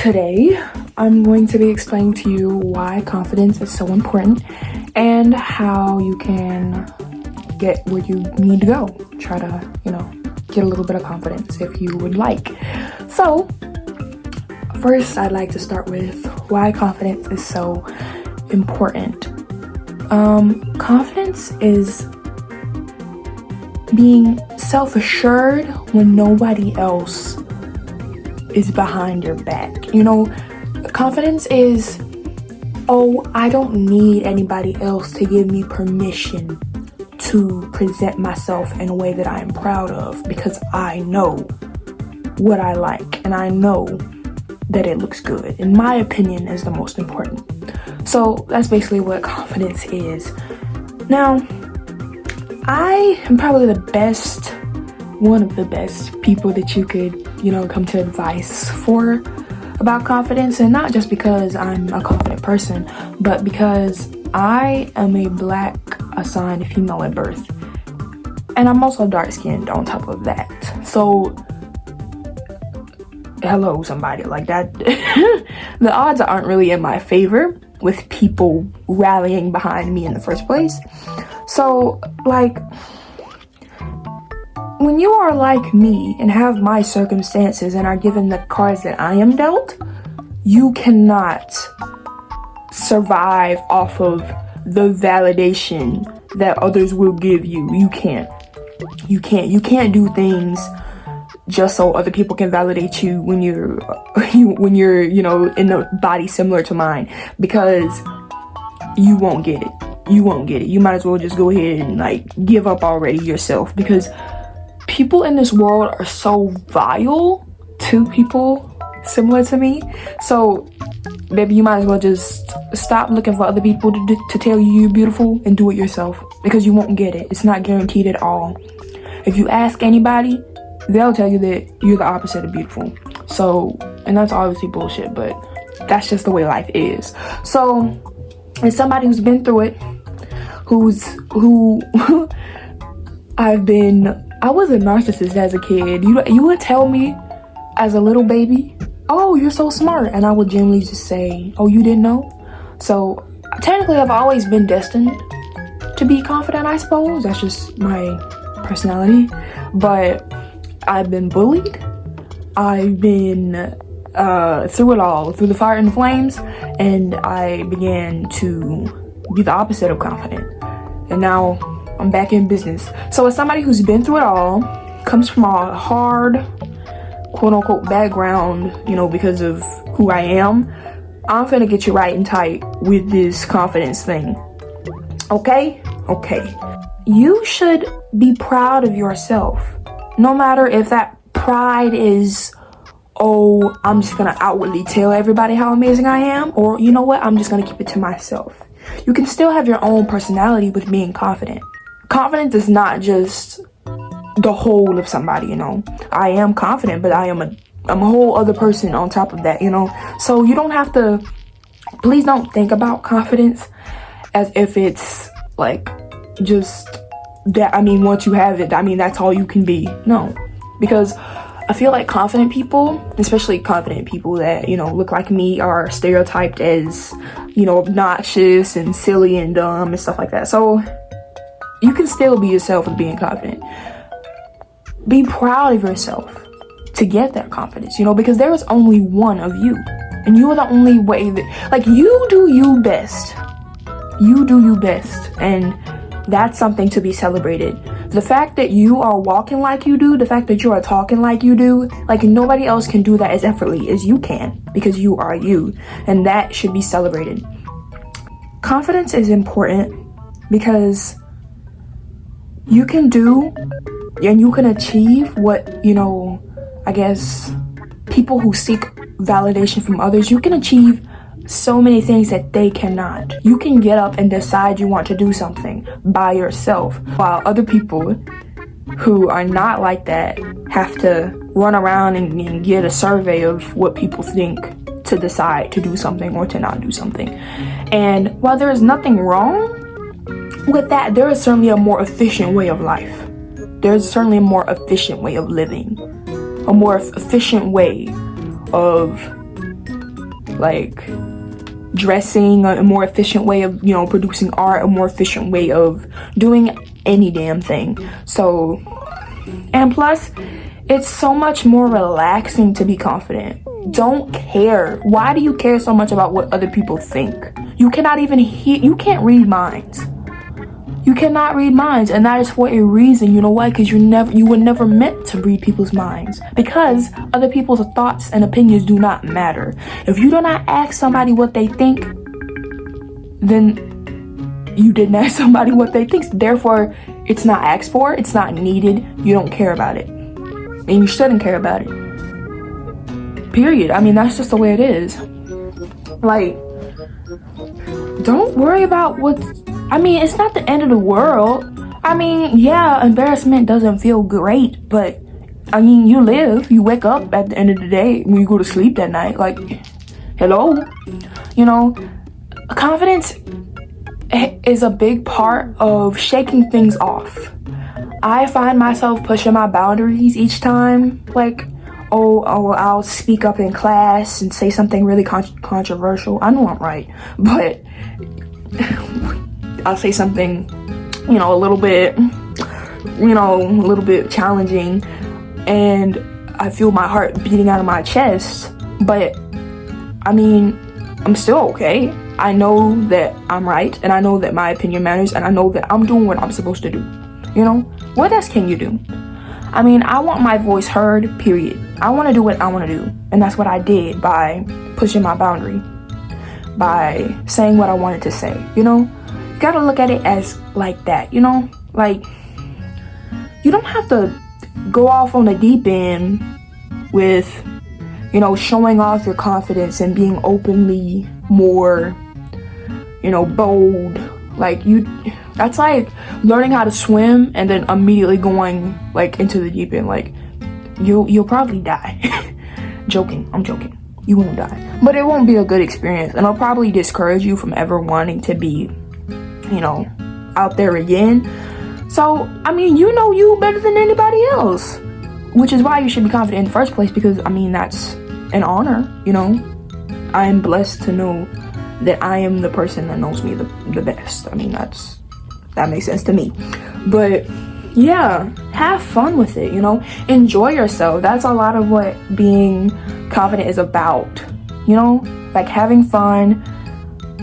Today, I'm going to be explaining to you why confidence is so important and how you can get where you need to go. Try to, get a little bit of confidence if you would like. So, first, I'd like to start with why confidence is so important. Confidence is being self-assured when nobody else is behind your back. Confidence is, I don't need anybody else to give me permission to present myself in a way that I am proud of, because I know what I like and I know that it looks good. In my opinion, is the most important. So that's basically what confidence is. Now, I am probably one of the best people that you could, come to advice for about confidence, and not just because I'm a confident person, but because I am a Black assigned female at birth, and I'm also dark-skinned on top of that. So, hello, somebody, like that. The odds aren't really in my favor with people rallying behind me in the first place. So, when you are like me and have my circumstances and are given the cards that I am dealt, you cannot survive off of the validation that others will give you. You can't do things just so other people can validate you when you're in a body similar to mine, because you won't get it. You might as well just go ahead and give up already yourself, because people in this world are so vile to people similar to me. So, baby, you might as well just stop looking for other people to tell you you're beautiful and do it yourself, because you won't get it. It's not guaranteed at all. If you ask anybody, they'll tell you that you're the opposite of beautiful. So, and that's obviously bullshit, but that's just the way life is. So, as somebody who's been through it, I was a narcissist as a kid. You would tell me as a little baby, oh, you're so smart, and I would generally just say, oh, you didn't know? So technically I've always been destined to be confident, I suppose. That's just my personality. But I've been bullied. I've been through it all, through the fire and the flames, and I began to be the opposite of confident. And now I'm back in business. So as somebody who's been through it all, comes from a hard, quote unquote, background, because of who I am, I'm finna get you right and tight with this confidence thing. Okay? Okay. You should be proud of yourself. No matter if that pride is, I'm just gonna outwardly tell everybody how amazing I am, or you know what, I'm just gonna keep it to myself. You can still have your own personality with being confident. Confidence is not just the whole of somebody, I am confident, but I'm a whole other person on top of that, So you don't have to, please don't think about confidence as if it's just that, once you have it, that's all you can be. No, because I feel like confident people, especially confident people that, look like me, are stereotyped as, obnoxious and silly and dumb and stuff like that. So you can still be yourself with being confident. Be proud of yourself to get that confidence, because there is only one of you. And you are the only way that, you do you best. You do you best. And that's something to be celebrated. The fact that you are walking like you do, the fact that you are talking like you do, nobody else can do that as effortlessly as you can, because you are you. And that should be celebrated. Confidence is important because you can do and you can achieve what, I guess people who seek validation from others, you can achieve so many things that they cannot. You can get up and decide you want to do something by yourself, while other people who are not like that have to run around and get a survey of what people think to decide to do something or to not do something. And while there is nothing wrong with that, there is certainly a more efficient way of life. There's certainly a more efficient way of living, a more efficient way of like dressing, a more efficient way of, you know, producing art, a more efficient way of doing any damn thing. So, and plus, it's so much more relaxing to be confident. Don't care. Why do you care so much about what other people think? You cannot even hear, you can't read minds. You cannot read minds, and that is for a reason. You know why? Because you were never meant to read people's minds, because other people's thoughts and opinions do not matter. If you do not ask somebody what they think, then you didn't ask somebody what they think. Therefore, it's not asked for, it's not needed, you don't care about it. And you shouldn't care about it. Period. I mean, that's just the way it is. Like, don't worry about I mean, it's not the end of the world. I mean, yeah, embarrassment doesn't feel great, but I mean, you live, you wake up at the end of the day when you go to sleep that night. Like, hello? You know, confidence is a big part of shaking things off. I find myself pushing my boundaries each time. Like, oh, I'll speak up in class and say something really controversial. I know I'm right, but I'll say something, you know, a little bit challenging, and I feel my heart beating out of my chest. But I mean, I'm still okay. I know that I'm right, and I know that my opinion matters, and I know that I'm doing what I'm supposed to do. You know, what else can you do? I mean, I want my voice heard, period. I want to do what I want to do, and that's what I did by pushing my boundary, by saying what I wanted to say. You know, you gotta look at it as like that. You know, like, you don't have to go off on the deep end with, you know, showing off your confidence and being openly more, you know, bold. Like, that's like learning how to swim and then immediately going like into the deep end. Like, you'll probably die. I'm joking. You won't die, but it won't be a good experience, and it'll probably discourage you from ever wanting to be, you know, out there again. So, I mean, you know you better than anybody else, which is why you should be confident in the first place, because, I mean, that's an honor, you know. I am blessed to know that I am the person that knows me the best. I mean, that makes sense to me. But yeah, have fun with it, you know. Enjoy yourself. That's a lot of what being confident is about, you know, like having fun,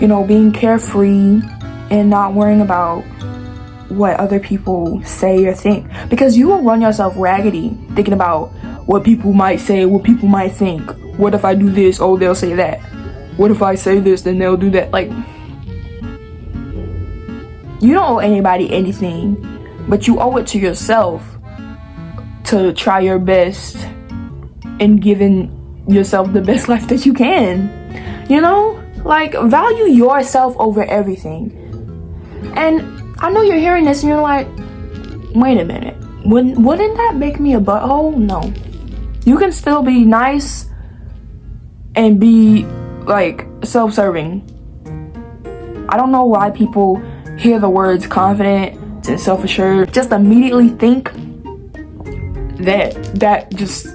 you know, being carefree and not worrying about what other people say or think, because you will run yourself raggedy thinking about what people might say, what people might think. What if I do this? Oh, they'll say that. What if I say this? Then they'll do that. Like, you don't owe anybody anything, but you owe it to yourself to try your best in giving yourself the best life that you can. You know, like, value yourself over everything. And I know you're hearing this and you're like, wait a minute, wouldn't that make me a butthole? No, you can still be nice and be like self-serving. I don't know why people hear the words confident and self-assured just immediately think that just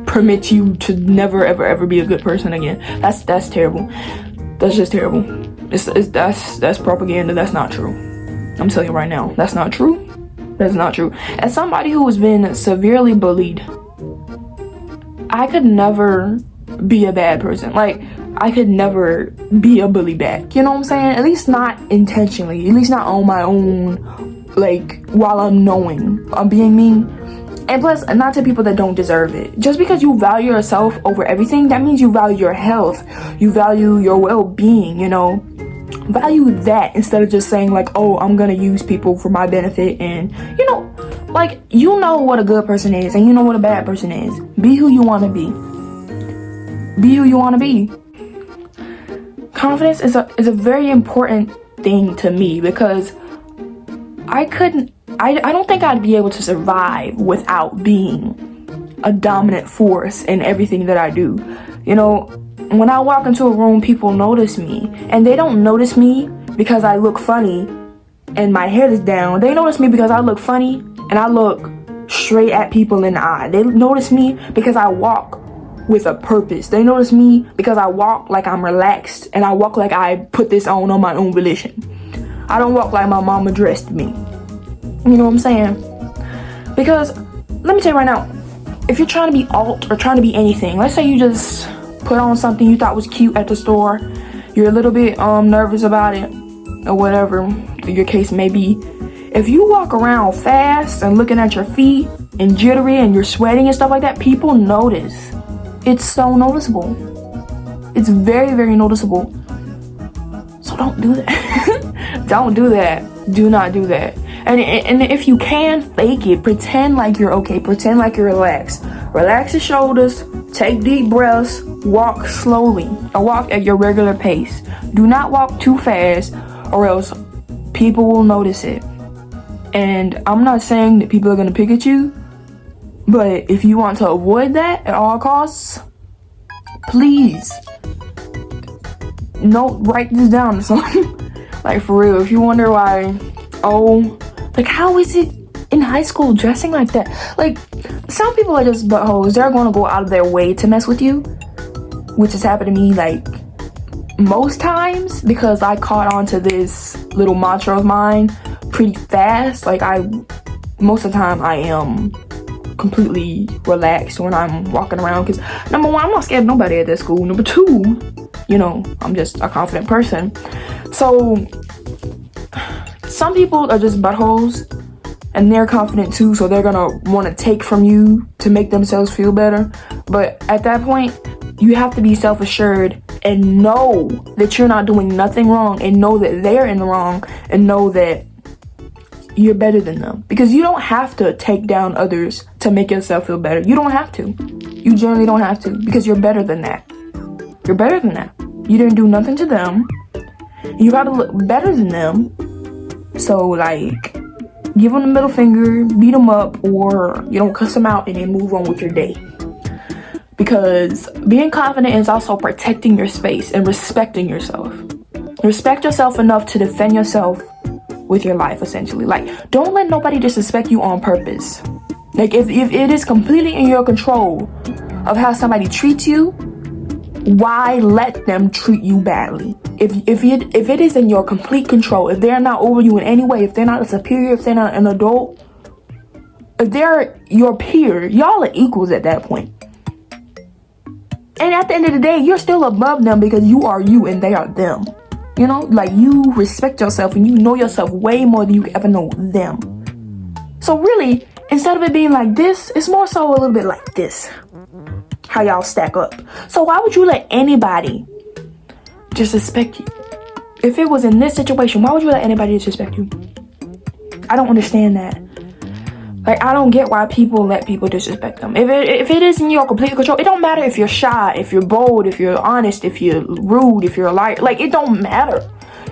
permits you to never ever be a good person again. That's terrible. That's just terrible. That's propaganda. That's not true. I'm telling you right now, that's not true. That's not true. As somebody who has been severely bullied, I could never be a bad person. Like, I could never be a bully back. You know what I'm saying? At least not intentionally. At least not on my own. Like, while I'm knowing I'm being mean. And plus, not to people that don't deserve it. Just because you value yourself over everything, that means you value your health. You value your well-being, you know. Value that instead of just saying like, oh, I'm gonna use people for my benefit. And, you know, like, you know what a good person is and you know what a bad person is. Be who you want to be. Be who you want to be. Confidence is a very important thing to me, because I don't think I'd be able to survive without being a dominant force in everything that I do. You know, when I walk into a room, people notice me, and they don't notice me because I look funny and my head is down. They notice me because I look funny and I look straight at people in the eye. They notice me because I walk with a purpose. They notice me because I walk like I'm relaxed, and I walk like I put this on my own volition. I don't walk like my mama dressed me. You know what I'm saying? Because let me tell you right now, if you're trying to be alt or trying to be anything, let's say you just put on something you thought was cute at the store, you're a little bit nervous about it, or whatever your case may be. If you walk around fast and looking at your feet and jittery and you're sweating and stuff like that, people notice. It's so noticeable. It's very, very noticeable. So don't do that. Don't do that. Do not do that. And if you can, fake it. Pretend like you're okay. Pretend like you're relaxed. Relax your shoulders. Take deep breaths. Walk slowly. Or walk at your regular pace. Do not walk too fast, or else people will notice it. And I'm not saying that people are going to pick at you, but if you want to avoid that at all costs, please write this down or something. Like, for real, if you wonder why, like, how is it in high school dressing like that? Like, some people are just buttholes. They're going to go out of their way to mess with you, which has happened to me, like, most times, because I caught on to this little mantra of mine pretty fast. Like, most of the time I am completely relaxed when I'm walking around, because number one, I'm not scared of nobody at that school. Number two, you know, I'm just a confident person. So some people are just buttholes, and they're confident too, so they're gonna want to take from you to make themselves feel better. But at that point, you have to be self-assured and know that you're not doing nothing wrong, and know that they're in the wrong, and know that you're better than them. Because you don't have to take down others to make yourself feel better. You don't have to. You generally don't have to, because you're better than that. You're better than that. You didn't do nothing to them. You gotta look better than them. So, like, give them the middle finger, beat them up, or, you know, cuss them out and then move on with your day. Because being confident is also protecting your space and respecting yourself. Respect yourself enough to defend yourself with your life, essentially. Like, don't let nobody disrespect you on purpose. Like, if it is completely in your control of how somebody treats you, why let them treat you badly? If it is in your complete control, if they're not over you in any way, if they're not a superior, if they're not an adult, if they're your peer, y'all are equals at that point. And at the end of the day, you're still above them, because you are you and they are them. You know, like, you respect yourself and you know yourself way more than you could ever know them. So really, instead of it being like this, it's more so a little bit like this. How y'all stack up. So why would you let anybody disrespect you? If it was in this situation, why would you let anybody disrespect you? I don't understand that. Like, I don't get why people let people disrespect them. If it is in your complete control, it don't matter if you're shy, if you're bold, if you're honest, if you're rude, if you're a liar. Like, it don't matter.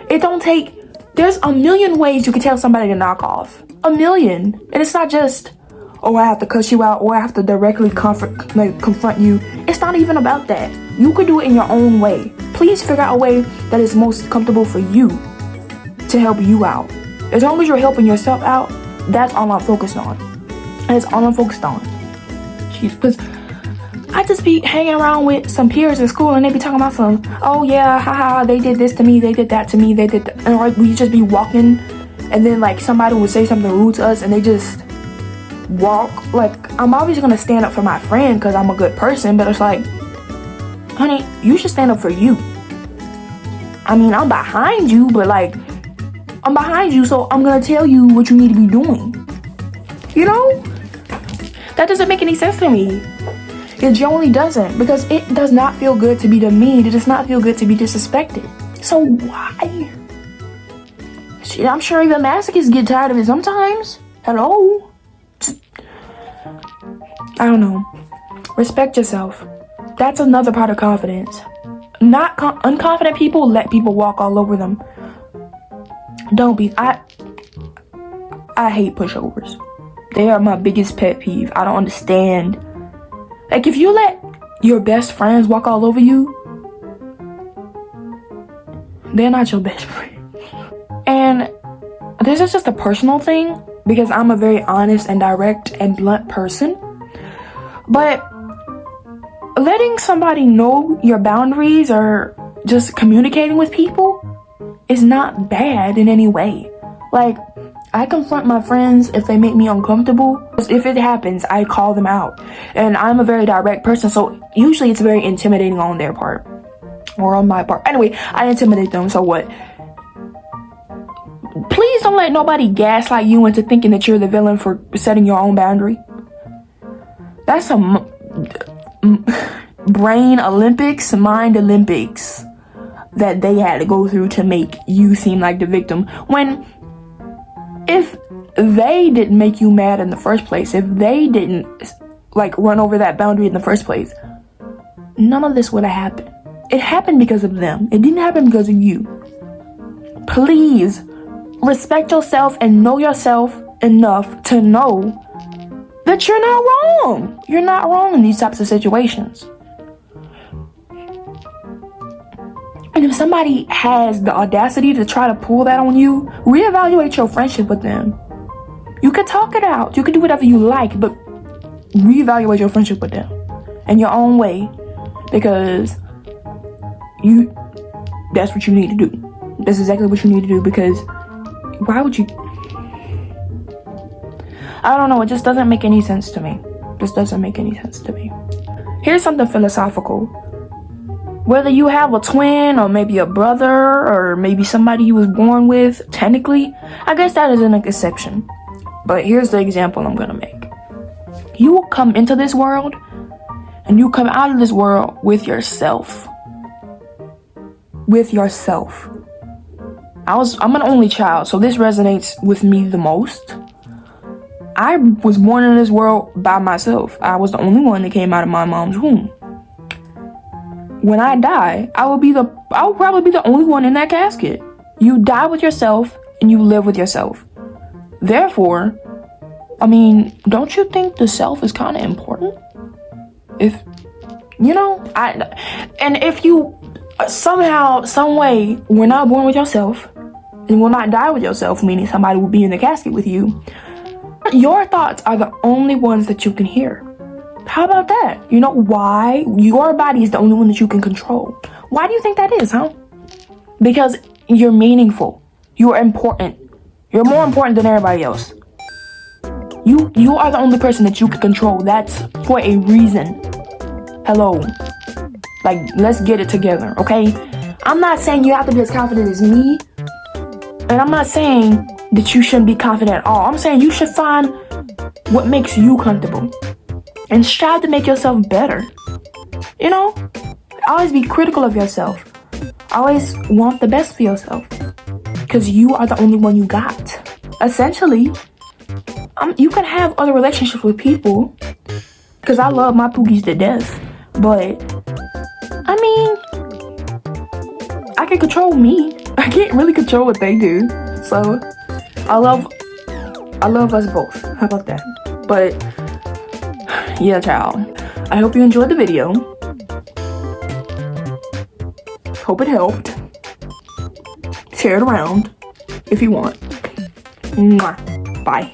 It don't take... There's a million ways you can tell somebody to knock off. A million. And it's not just, oh, I have to cuss you out, or I have to directly confront you. It's not even about that. You could do it in your own way. Please figure out a way that is most comfortable for you to help you out. As long as you're helping yourself out, that's all I'm focused on. That's all I'm focused on. Jeez, because I just be hanging around with some peers in school, and they be talking about some, oh yeah, haha, they did this to me, they did that to me, they did that. And like, we just be walking, and then like somebody would say something rude to us, and they just walk. Like, I'm obviously gonna stand up for my friend because I'm a good person, but it's like, honey, you should stand up for you. I mean, I'm behind you, but like, I'm behind you, so I'm gonna tell you what you need to be doing. You know? That doesn't make any sense to me. It generally doesn't, because it does not feel good to be demeaned. It does not feel good to be disrespected. So why? Shit, I'm sure even masochists get tired of it sometimes. Hello? I don't know. Respect yourself. That's another part of confidence. Unconfident people let people walk all over them. Don't be. I hate pushovers. They are my biggest pet peeve. I don't understand. Like, if you let your best friends walk all over you, they're not your best friend. And this is just a personal thing, because I'm a very honest and direct and blunt person. But letting somebody know your boundaries or just communicating with people is not bad in any way. Like, I confront my friends if they make me uncomfortable. If it happens, I call them out. And I'm a very direct person, so usually it's very intimidating on their part. Or on my part. Anyway, I intimidate them, so what? Please don't let nobody gaslight you into thinking that you're the villain for setting your own boundary. That's some brain Olympics, mind Olympics that they had to go through to make you seem like the victim. When, if they didn't make you mad in the first place, if they didn't like run over that boundary in the first place, none of this would have happened. It happened because of them. It didn't happen because of you. Please respect yourself and know yourself enough to know that you're not wrong. You're not wrong in these types of situations. And if somebody has the audacity to try to pull that on you, reevaluate your friendship with them. You could talk it out. You could do whatever you like, but reevaluate your friendship with them in your own way, because that's what you need to do. That's exactly what you need to do, because why would you? I don't know. It just doesn't make any sense to me. Just doesn't make any sense to me. Here's something philosophical. Whether you have a twin or maybe a brother or maybe somebody you was born with, technically, I guess that is an exception. But here's the example I'm gonna make. You will come into this world and you come out of this world with yourself. With yourself. I'm an only child, so this resonates with me the most. I was born in this world by myself. I was the only one that came out of my mom's womb. When I die, I will probably be the only one in that casket. You die with yourself and you live with yourself. Therefore, I mean, don't you think the self is kind of important? If, you know, and if you somehow, some way, were not born with yourself and will not die with yourself, meaning somebody will be in the casket with you, your thoughts are the only ones that you can hear. How about that? You know why? Your body is the only one that you can control. Why do you think that is, huh? Because you're meaningful. You're important. You're more important than everybody else. You are the only person that you can control. That's for a reason. Hello. Like, let's get it together, okay? I'm not saying you have to be as confident as me. And I'm not saying that you shouldn't be confident at all. I'm saying you should find what makes you comfortable. And strive to make yourself better. You know? Always be critical of yourself. Always want the best for yourself. Because you are the only one you got. Essentially, you can have other relationships with people. Because I love my poogies to death. But, I mean, I can control me. I can't really control what they do. So, I love us both. How about that? But, yeah, child. I hope you enjoyed the video. Hope it helped. Share it around if you want. Mwah. Bye.